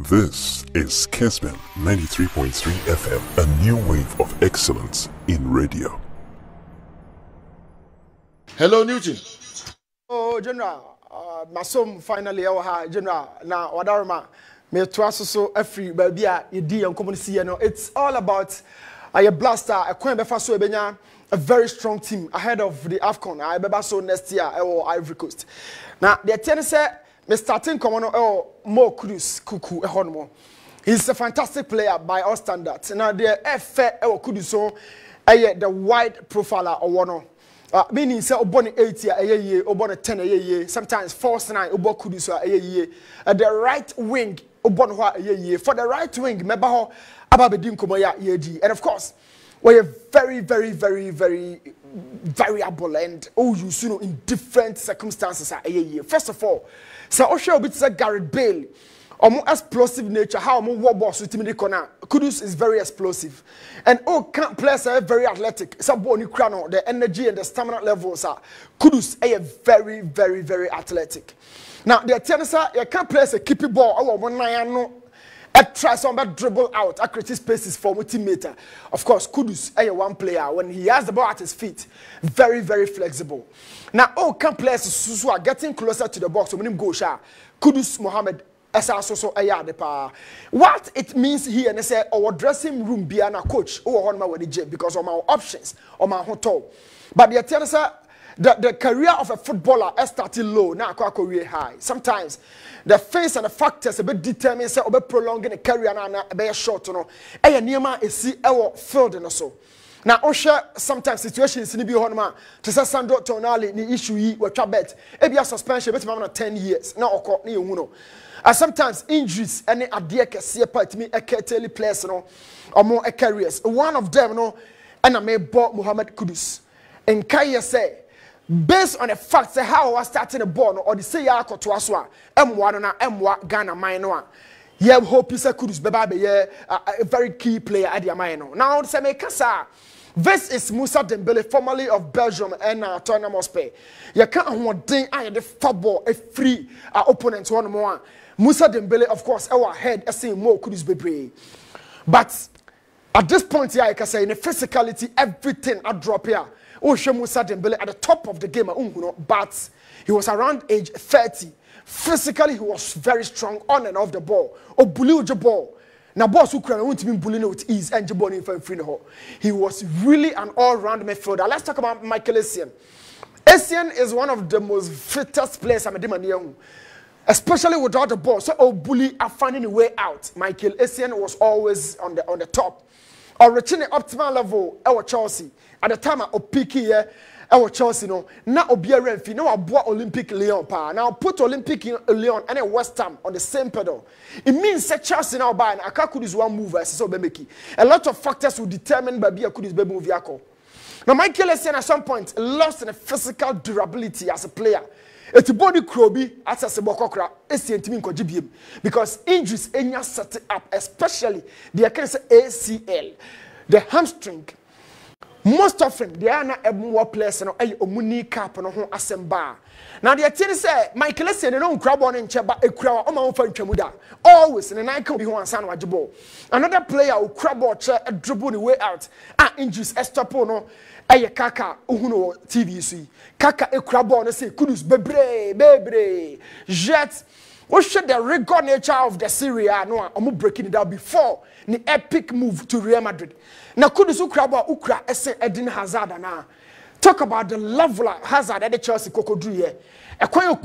This is Kessben 93.3 FM, a new wave of excellence in radio. Hello, Newton. Oh, General, Masom finally, General, now, Wadarma, me twice so every baby, and community, it's all about a blaster, a coin befaso benya, a very strong team ahead of the AFCON. I better so next year, Ivory Coast. Now, the tennis me starting common Mo Kudus Kuku Ehonmo. He's a fantastic player by all standards. Now the FA Kuduso the wide profiler or one. Meaning say oboni 80 a year, oboni 10 a year, sometimes force 9 obo Kuduso a year. The right wing obonwa a year. For the right wing, mebaho ababedim komoya yeji. And of course, we're very variable and you know in different circumstances a year. First of all, so Osho bit say Gareth Bale, more explosive nature, how more war boss with Timothy Corner. Kudus is very explosive. And players are very athletic. Saboni Krano, the energy and the stamina levels are Kudus are very athletic. Now the tennis you can't play a keep ball or one try somebody dribble out, create spaces for my teammate. Of course, Kudus is one player when he has the ball at his feet, very flexible. Now, can players who are getting closer to the box when him go sha. Kudus Mohammed also what it means here and say our dressing room be a coach or on my because of our options or my hotel. But the tennis the career of a footballer is starting low, now career high. Sometimes the face and the factors a bit determine say obe prolonging the career na be short no. E niema e si ewo field no so. Now Osha sometimes situations ni bi ho no to say Sandro Tonali ni issue yi watwa bet. E bia suspension bet ma 10 years. Na okọ na yehu no. And sometimes injuries any ade kese part me e keteli players no omo e careers. One of them no and me bought Mohammed Kudus. And Kaya say based on the fact that how I was starting a ball or the say ya to aswa M1 na M1 Ghana mine yeah hope you say Kudus beba a very key player at the mine now say me kasa this is Moussa Dembele formerly of Belgium and Tottenham Hotspur you can't want the football a free opponent one more Moussa Dembele of course our head saying more Kudus bebre but at this point here I can say in the physicality everything I drop here Moussa Dembele at the top of the game, but he was around age 30. Physically, he was very strong on and off the ball. Bully the ball. Now, boss who can want to be bullying with ease and Jaboni for free. He was really an all-round midfielder. Let's talk about Michael Essien. Essien is one of the most fittest players I'm a especially without the ball. So, bully are finding a way out. Michael Essien was always on the top. Or reaching the optimal level, our Chelsea. At the time of peak here, our Chelsea, no, now Obia Renfi, now I bought Olympic Lyon power. Now put Olympic Lyon and a West Ham on the same pedal. It means that Chelsea now buy and Akaku is one mover, so Bemeki. A lot of factors will determine by Biakudis Bebu Viako. Now, Michael Essien at some point lost in a physical durability as a player. It's body Krobi as a Sebokokra, Essien Timin Kojibim, because injuries enya set up, especially the ACL, the hamstring. Most often, they are not a more players and a omuni cap and a assemble. Now, the attorney say, Michael Essien, and no crab on in Chaba, a crowd, or my own Chamuda. Always, and I can be one son Wajabo. Another player who crab or chair a dribble the way out. Injuries, Estapono, a Kaka, Uhuno, TVC. Kaka, a crab on, say, Kudus, bebre, Jets. What should the record nature of the Syria? No, I'm breaking it down before the epic move to Real Madrid. Now, Kudus Ukra, Eden Hazard, now talk about the level of Hazard at the Chelsea Cocodrie. A quite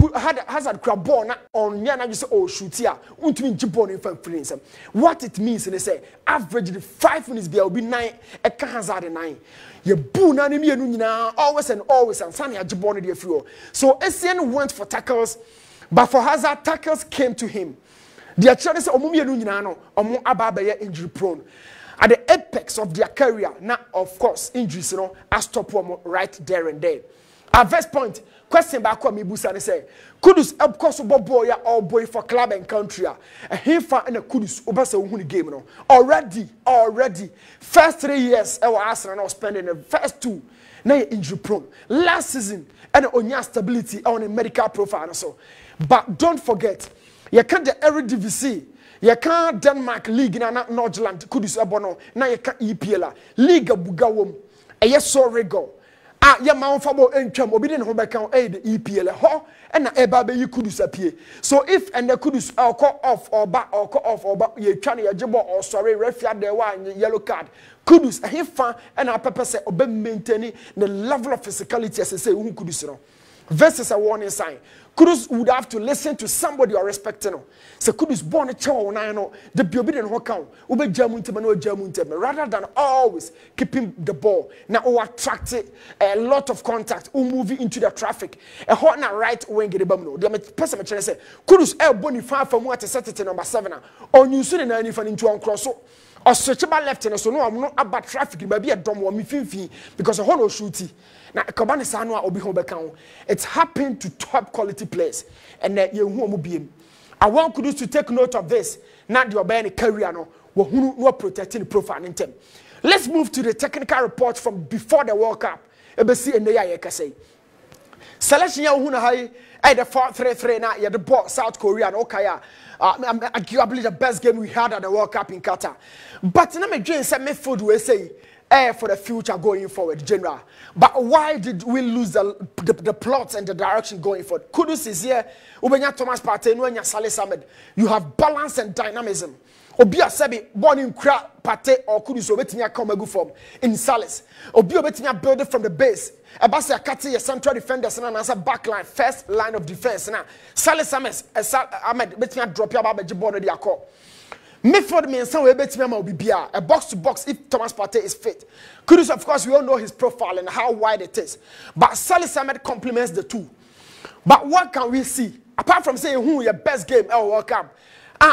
Hazard crabona on Yana, you say, oh, shoot here, unto Jibon in French. What it means, and they say, average 5 minutes, there will be 9, a Hazard 9. You boo now, always and Sunny at Jibon in the floor. So Essien went for tackles. But for Hazard, tackles came to him. The Chinese are injury prone. At the apex of their career, now of course, injuries, are stopped right there and there. At first point, question back on me, Busa, say, Kudus, of course, boy or boy for club and country. A Hifa and a Kudus, Obasa game. Already, first 3 years, our Arsenal spending the first 2. Now injury prone. Last season, and on stability on a medical profile. So. But don't forget, you can't the Eredivisie ye can Denmark league na Nordland Kudus ebono na ye ka EPL league buga wom eye so rego ye ma fabo entwam obi de ne ho beka the EPL ho na eba be yi Kudus apie so if and the Kudus off or back ye twa na ye jebo or sorry refia there one yellow card Kudus he fan and a pepper say obe maintain the level of physicality as say who Kudus no versus a warning sign Kudus would have to listen to somebody or respect no. So Kudus born a child na no the be obedient ho kan ube jamuntem no jamuntem rather than always keeping the ball. Now o attract a lot of contact o moving into the traffic. A hot na right wing the bam no. The person me say Kudus e boni fa mu at set number 7 on you so na nifa into on cross so or switch back left no so no am no about traffic ba be a dom wo me finfin because a no shooty. Now, Kabani Sanwa Obi Hobekao, it's happened to top quality players, and that you won't be. I want Kudus to take note of this. Not your band career, no, who protecting the profile in them. Let's move to the technical report from before the World Cup. ABC and the Yayakase. Selection Yahuna High at the 4-3-3 now, the ball South Korea and Okaya. I believe the best game we had at the World Cup in Qatar. But now, Jane said, me food will say. For the future going forward, general. But why did we lose the plots and the direction going forward? Kudus is here. Ubenya Thomas Partey, Nwenya Saleh Ahmed. You have balance and dynamism. Obia Sebi, born in Kra Partey or Kudus, Obetinia Komegu form in Salis. Obia Obetinia build it from the base. Abasa Akati, a central defenders, and as a backline, first line of defense. Now, Saleh Ahmed, Betinia drop your baby Jibon de Yako. Midfield means some way better will be a box to box if Thomas Partey is fit. Kudus, of course, we all know his profile and how wide it is. But Saleh Ahmed complements the two. But what can we see? Apart from saying who your best game ever World Cup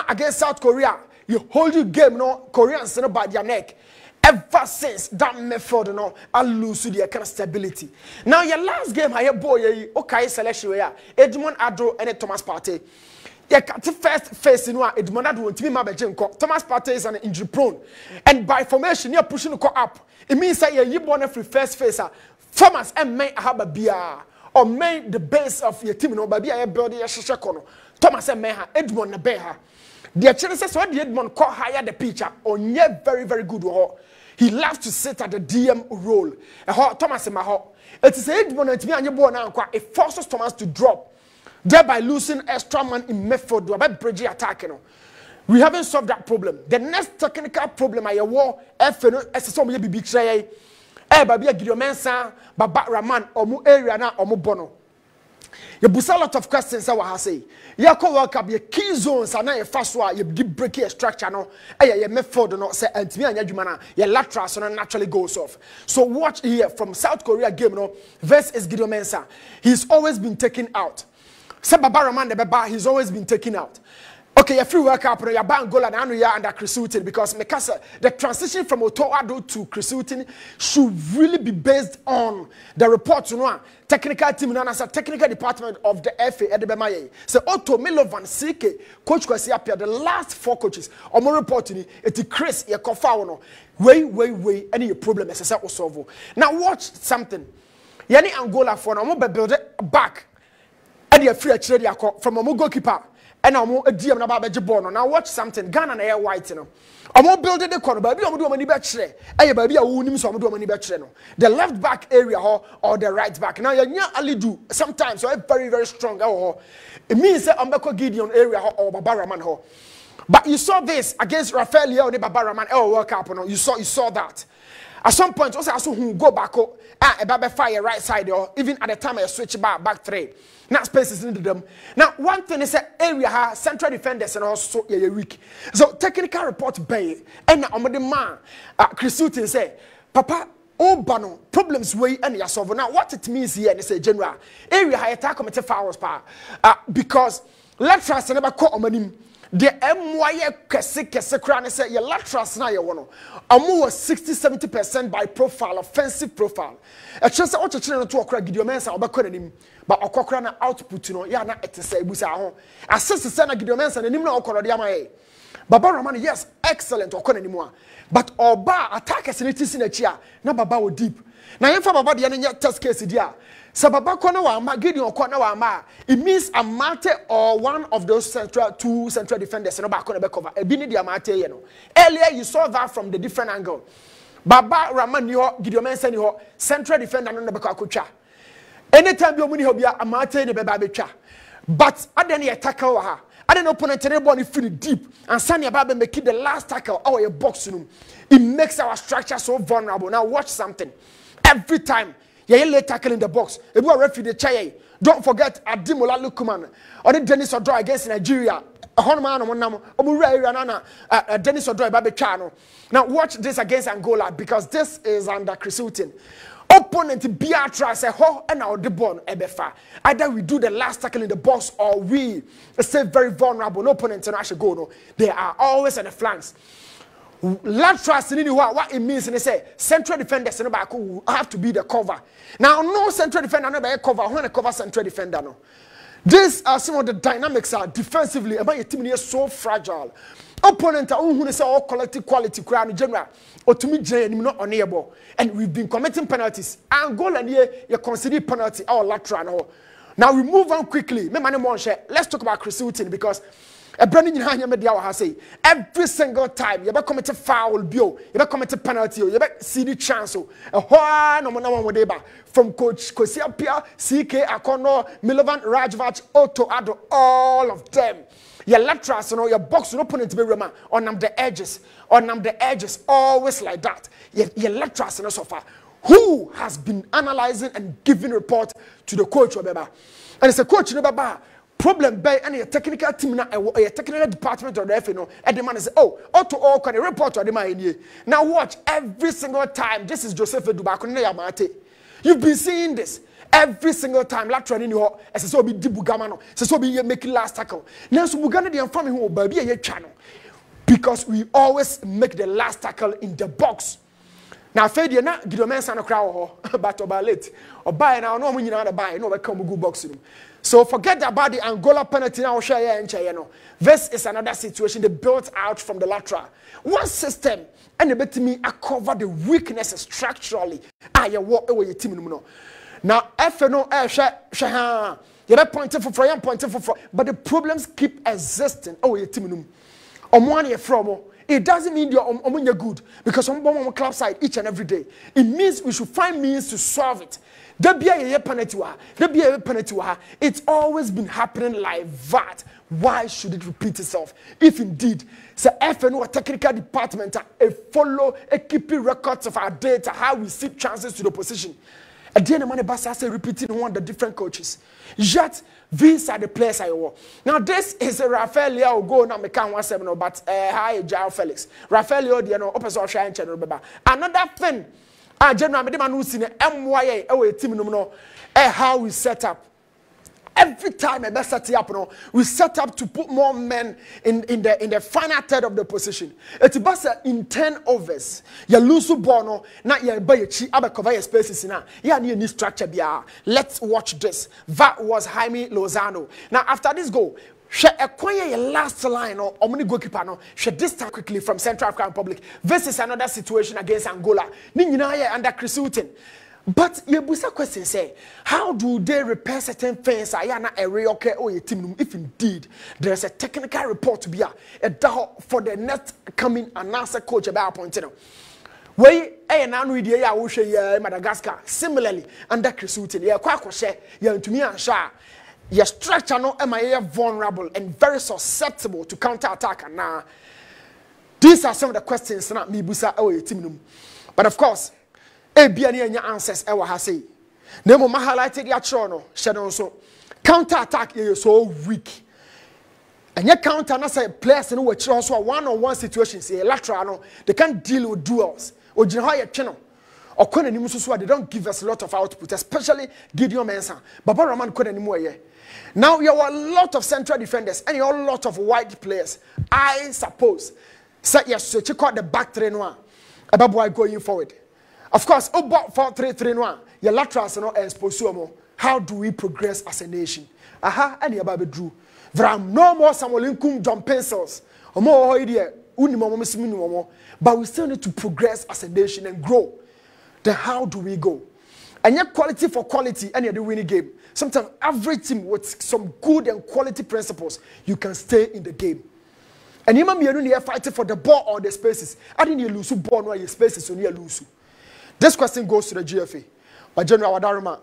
against South Korea, you hold your game, no Koreans by their neck. Ever since that midfield, no, I lose their kind of stability. Now your last game, I boy, okay, selection where Edmond Adro and Thomas Partey. Yeah, the first phase in one, Edmond won't be my Thomas Partey is an injury prone, and by formation, you're pushing the up. It means that you're born every first phase. Thomas and may have a beer or may the base of your team. No, baby, I build a shakono. Thomas and Meha, Edmond Nabeha. The chances what the Edmond caught higher the pitcher on yet very, very good. He loves to sit at the DM role. Thomas and Maho. It is Edmond and me and your boy now. It forces Thomas to drop. Thereby losing extra man in midfield to about bridge attack. We haven't solved that problem. The next technical problem I war FNO SSO be betray. Baby Gideon Mensa, Baba Raman, or Mu area na or Mu Bono. You bust a lot of questions. I say. You call World Cup your key zones and now your fast one. You give breaky structure no. Your midfield no say and me and your jumana your lateral so naturally goes off. So watch here from South Korea game no. Versus Gideon Mensa. He's always been taken out. He's always been taken out. Okay, your free World Cup, your ban goal and under Chris Hutton because the transition from Otoado to Chris Hutton should really be based on the reports. Technical team and as a technical department of the FA at the Bemaye. So Otto Milovan Sike, Coach Kwasiapia, the last 4 coaches, or more reporting it Chris Yakofano. Way, any problem as a solve. Now watch something. Yani Angola for now, build it back. And you're free from a goalkeeper. And I'm a DM about Bejibono. Now watch something. Ghana and Air White, you know. I'm all building the corner, baby. I'm doing money better. Hey, baby, I won't so I'm doing money better. The left back area or the right back. Now you're only do sometimes so I'm very, very strong. It means that I'm a Gideon area or Babaraman. But you saw this against Rafael Leo or Babaraman. World Cup. You saw that. At some point, also who go back a fire right side or even at the time I switch back 3. Now spaces into them. Now one thing is that area central defenders and also weak. So technical report bay and on the man Chris Hutton say, Papa, oh bano problems way and you solve. Now what it means here and say general area high attack committee fouls because laterals never caught on him. The MY Kessben crown say your laterals na you want. Was 60-70% by profile, offensive profile. A chance of watching to a Gideon Mensa or him, but a Cochrane output, you know, yeah, not to say, Busa. Assist the Senna Gideon Mensa and him no Corodiama. Baba Ramani, yes, excellent or anymore. But Oba attackers in it is in a chair, not Baba deep. Now if Baba the any test case dia. Sababa kona wa ama Gideon kona wa ama. It means Amate or one of those two central defenders no back on the cover. Ebini di Amate you know. Earlier you saw that from the different angle. Baba Raman ni ho Gideon Mensah ni ho central defender no beko akotwa. Anytime you muni ho bia Amate ni beba betwa. But adeni tackle wa ha. Adeni opponent any ball feel deep and Sani Baba make the last tackle our box room. It makes our structure so vulnerable. Now watch something. Every time you lay tackle in the box, if you are referee the chair, don't forget Ademola Lookman or the Dennis Odoi against Nigeria. Dennis Odoi Babe Chano. Now watch this against Angola because this is under Chris Hilton. Opponent Biatra say ho and now the ball ebefa. Either we do the last tackle in the box or we stay very vulnerable. No opponent and actually go no. They are always on the flanks. Lateral what it means, and they say central defenders have to be the cover. Now, no central defender never cover. When a cover central defender, no. These are some of the dynamics are defensively. About your team is so fragile. Opponent are who say all collective quality crown in general. Or to me, not unable. And we've been committing penalties. Angola and you consider penalty our lateral. Now we move on quickly. Let's talk about Chris Hilton because. Every single time you commit a foul, you commit a penalty, you see the chance. From Coach Kosiapia, CK Akono, Milovan Rajvac, Otto Ado, all of them. Your laterals, your box, your opponent be rema on the edges, always like that. Your laterals, so far. Who has been analyzing and giving report to the coach? And it's a coach, problem by any technical team na a technical department or the FNO and the man is auto all can report to the man. Now watch every single time. This is Joseph Dubako Yamate. You've been seeing this every single time. Lateral in your as so be Dibugamano, so be making last tackle. Now so Bugana the informing who baby a channel because we always make the last tackle in the box. Now Fadia na Gideon Mensah no crowd but or late or buy now no money na buy no we come go box room. So forget about the Angola penalty now share and Chayano. This is another situation they built out from the lateral. One system and they bet me I cover the weaknesses structurally. You walk away your team no. Now FNO share you be pointing for but the problems keep existing. Your team no. From it doesn't mean you're good because on club side each and every day. It means we should find means to solve it. It's always been happening like that. Why should it repeat itself? If indeed, the FNO technical department follow keeping records of our data, how we see chances to the position. At the end of the money, I say repeating one of the different coaches. Yet these are the players I want. Now this is a Rafael Leo go now make one seminar, but hi Jao Felix. Rafael Leo, you know, opposite shine channel. Another thing. General, I don't see the MYA team no how we set up. Every time I set up, we set up to put more men in the final third of the position. It's about in 10 overs. You lose ball, not you buy a cheap cover your spaces now. You need structure. Let's watch this. That was Jaime Lozano. Now after this goal. She acquire your last line or omni goalkeeper no. She this time quickly from Central African Republic. This is another situation against Angola. Ninyina under Chris Hilton. But your busa question say, how do they repair certain things? Ayana area okay or your team if indeed there's a technical report to be for the next coming announcer coach about appointed. Way now we Madagascar. Similarly under Chris Hilton, to me and Sha. Your structure no vulnerable and very susceptible to counter-attack. And now, these are some of the questions that me busa our team. But of course, any answers I will say. Nemo ma highlighted the actual shadow so counter-attack is so weak. And your counter not say players in which also one-on-one situations say lateral they can't deal with duels or higher channel. Or they don't give us a lot of output, especially Gideon Mensah. Baba Raman couldn't anymore. Now you have a lot of central defenders and you have a lot of wide players. I suppose. So yes, so check out the back three noir. About boy going forward. Of course, about 4-3-3 your laterals are not exposed. How do we progress as a nation? Aha, and you about drew. There are no more Samolinkum John pencils. Or more idea, but we still need to progress as a nation and grow. then how do we go? And yet quality for quality, and you're the winning game. Sometimes every team with some good and quality principles, you can stay in the game. And you might be fighting for the ball or the spaces. I didn't lose ball or your spaces, so you lose. This question goes to the GFA. But General Wadaruma,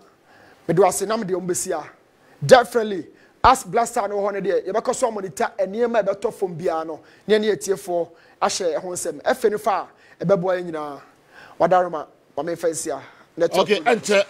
definitely, as Blaster no one there, you because someone and near my better from Biano, near tier 4, I share a home. FNFA, a baboy in Wadaruma, my face here. Okay, enter,